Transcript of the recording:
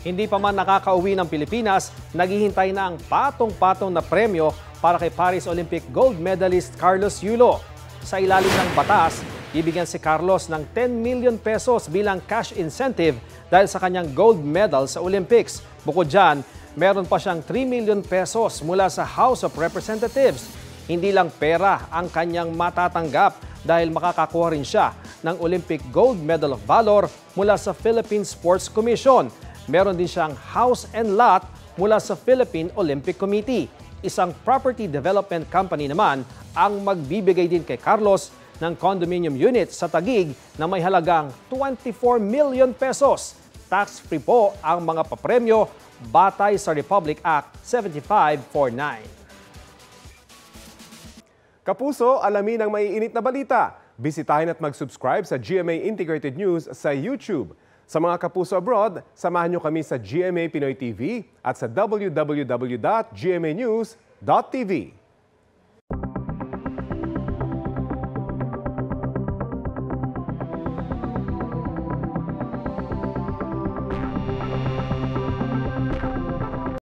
Hindi pa man nakakauwi ng Pilipinas, naghihintay na ang patong-patong na premyo para kay Paris Olympic gold medalist Carlos Yulo. Sa ilalim ng batas, bibigyan si Carlos ng 10 million pesos bilang cash incentive dahil sa kanyang gold medal sa Olympics. Bukod dyan, meron pa siyang 3 million pesos mula sa House of Representatives. Hindi lang pera ang kanyang matatanggap dahil makakakuha rin siya ng Olympic Gold Medal of Valor mula sa Philippine Sports Commission. Meron din siyang house and lot mula sa Philippine Olympic Committee. Isang property development company naman ang magbibigay din kay Carlos ng condominium unit sa Taguig na may halagang 24 million pesos. Tax-free po ang mga papremyo batay sa Republic Act 7549. Kapuso, alamin ang maiinit na balita. Bisitahin at mag-subscribe sa GMA Integrated News sa YouTube. Sa mga kapuso abroad, samahan niyo kami sa GMA Pinoy TV at sa www.gmanews.tv.